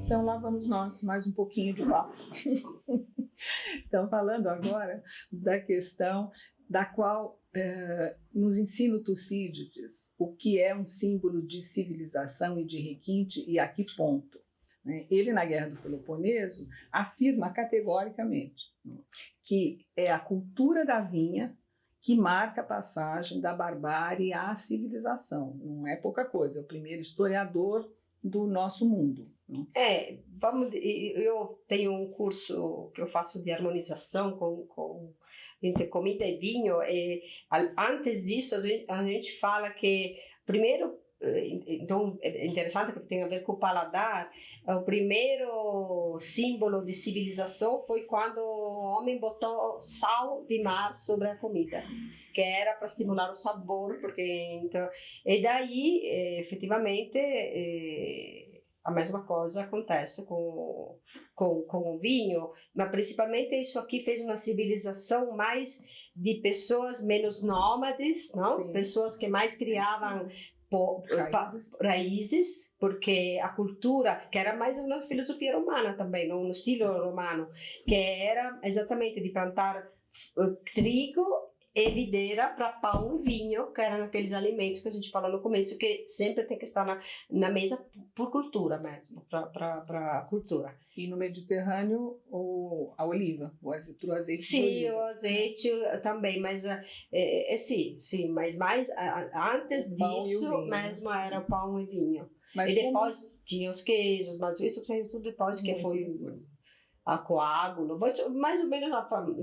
Então lá vamos nós, mais um pouquinho de papo. Então, falando agora da questão da qual nos ensina o Tucídides o que é um símbolo de civilização e de requinte e a que ponto. Ele, na Guerra do Peloponeso, afirma categoricamente que é a cultura da vinha que marca a passagem da barbárie à civilização. Não é pouca coisa, é o primeiro historiador do nosso mundo. Eu tenho um curso que eu faço de harmonização entre comida e vinho, e antes disso a gente fala que primeiro, então é interessante porque tem a ver com o paladar, o primeiro símbolo de civilização foi quando o homem botou sal de mar sobre a comida, que era para estimular o sabor, porque então, e daí efetivamente a mesma coisa acontece com o vinho, mas principalmente isso aqui fez uma civilização mais de pessoas menos nômades, não? Sim. Pessoas que mais criavam raízes, porque a cultura, que era mais uma filosofia romana também, não? No estilo romano, que era exatamente de plantar trigo e videira para pão e vinho, que eram aqueles alimentos que a gente falou no começo, que sempre tem que estar na mesa por cultura mesmo, para cultura. E no Mediterrâneo, a oliva, o azeite. Sim, o azeite também, mas sim, mas mais antes disso mesmo era pão e vinho. Mas e depois tinha os queijos, mas isso foi tudo depois que foi a coágulo, mais ou menos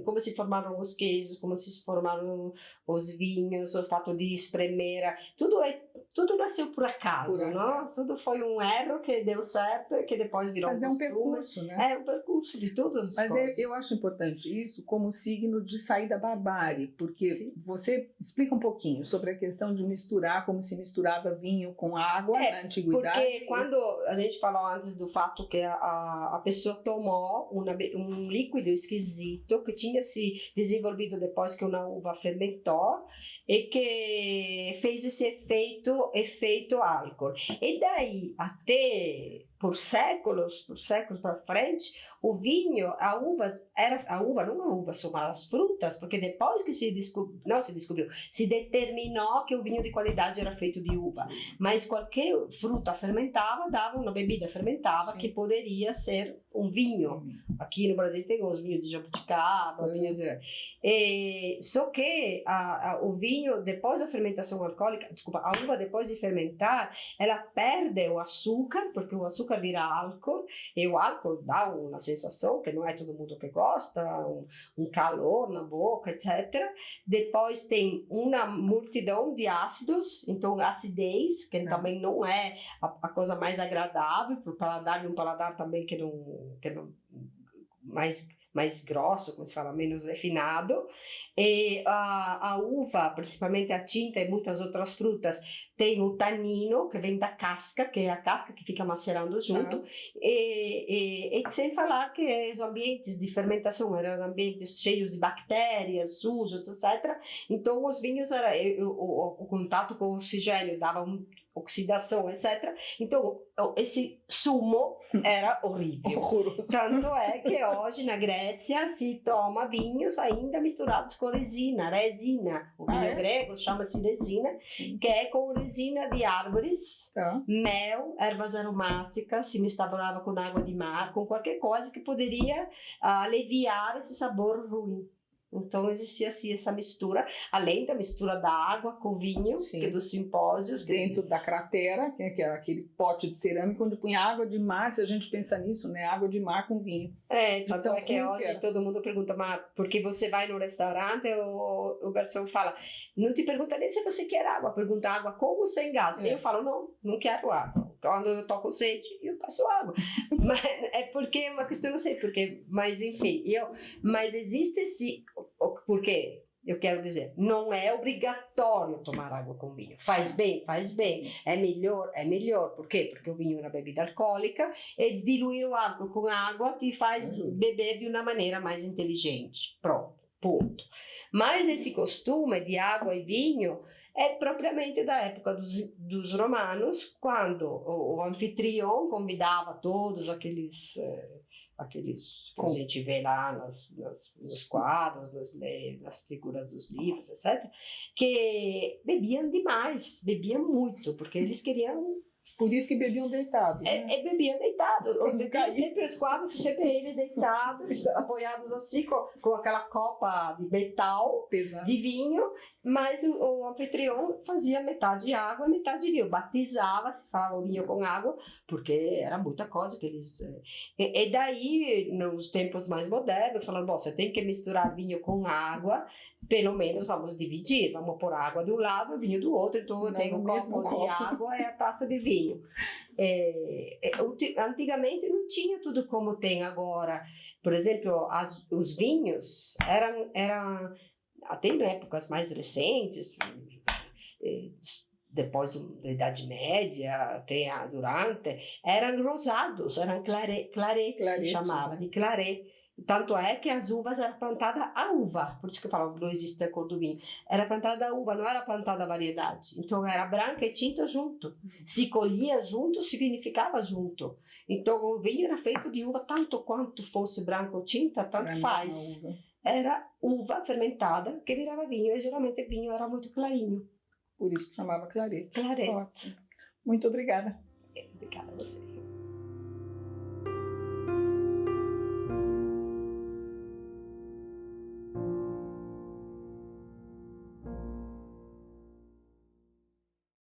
como se formaram os queijos, como se formaram os vinhos, o fato de espremer, tudo nasceu por acaso, não? Tudo foi um erro que deu certo e que depois virou um costume. É um percurso, né? É um percurso de todas as coisas. Mas eu acho importante isso como signo de sair da barbárie, porque Sim. Você explica um pouquinho sobre a questão de misturar, como se misturava vinho com água na antiguidade. Porque quando a gente falou antes do fato que a pessoa tomou um líquido esquisito que tinha se desenvolvido depois que uma uva fermentou e que fez esse efeito álcool. E daí, até por séculos para frente, o vinho, são as frutas, porque depois que se determinou que o vinho de qualidade era feito de uva, mas qualquer fruta fermentada dava uma bebida fermentada Sim. que poderia ser um vinho. Aqui no Brasil tem os vinhos de jabuticaba, só que o vinho, depois da fermentação alcoólica, a uva depois de fermentar, ela perde o açúcar, porque o açúcar vira álcool, e o álcool dá uma sensação que não é todo mundo que gosta, um calor na boca, etc. Depois tem uma multidão de ácidos, então acidez, que também não é a coisa mais agradável para o paladar, e um paladar também que não mais grosso, como se fala, menos refinado. E a uva, principalmente a tinta e muitas outras frutas, tem o tanino, que vem da casca, que é a casca que fica macerando junto, e sem falar que os ambientes de fermentação eram ambientes cheios de bactérias, sujos, etc. Então, os vinhos, o contato com o oxigênio dava uma oxidação, etc. Então, esse sumo era horrível. Tanto é que hoje na Grécia se toma vinhos ainda misturados com resina. O vinho grego chama-se resina, que é com resina de árvores, mel, ervas aromáticas, se misturava com água de mar, com qualquer coisa que poderia aliviar esse sabor ruim. Então existia assim essa mistura, além da mistura da água com vinho, que dos simpósios. Dentro da cratera, que é aquele pote de cerâmica onde punha água de mar, se a gente pensa nisso, né? Água de mar com vinho. Tanto é que hoje todo mundo pergunta, mas porque você vai no restaurante, o garçom fala, não te pergunta nem se você quer água, pergunta água com ou sem gás. Eu falo, não quero água. Quando eu tô com sede, eu passo água. Mas é porque é uma questão, não sei porquê, mas enfim, mas existe esse, porque eu quero dizer, não é obrigatório tomar água com vinho. Faz bem. É melhor. Por quê? Porque o vinho é uma bebida alcoólica e diluir o álcool com água te faz beber de uma maneira mais inteligente. Pronto, ponto. Mas esse costume de água e vinho É propriamente da época dos romanos, quando o anfitrião convidava todos aqueles que a gente vê lá nos quadros, nas figuras dos livros, etc., que bebiam demais, bebiam muito, porque eles queriam. Por isso que bebiam deitados. Né? Bebiam deitados. Bebia sempre os quadros, sempre eles deitados, apoiados assim, com aquela copa de metal, Pesado. de vinho, mas o anfitrião fazia metade água e metade vinho. Batizava, se falava o vinho com água, porque era muita coisa que eles. E daí, nos tempos mais modernos, falaram: bom, você tem que misturar vinho com água, pelo menos vamos dividir, vamos pôr água de um lado e vinho do outro, então eu tenho um copo de água e a taça de vinho. Antigamente não tinha tudo como tem agora. Por exemplo, os vinhos eram até em épocas mais recentes, depois da Idade Média, até durante, eram rosados, eram claretes, se chamava, de claret. Tanto é que as uvas eram plantadas a uva, por isso que eu falo, não existe a cor do vinho. Era plantada a uva, não era plantada a variedade. Então era branca e tinta junto. Se colhia junto, significava junto. Então o vinho era feito de uva, tanto quanto fosse branco ou tinta, tanto faz. Era uva fermentada que virava vinho, e geralmente o vinho era muito clarinho. Por isso que chamava claret. Claret. Ótimo. Muito obrigada. Obrigada a você.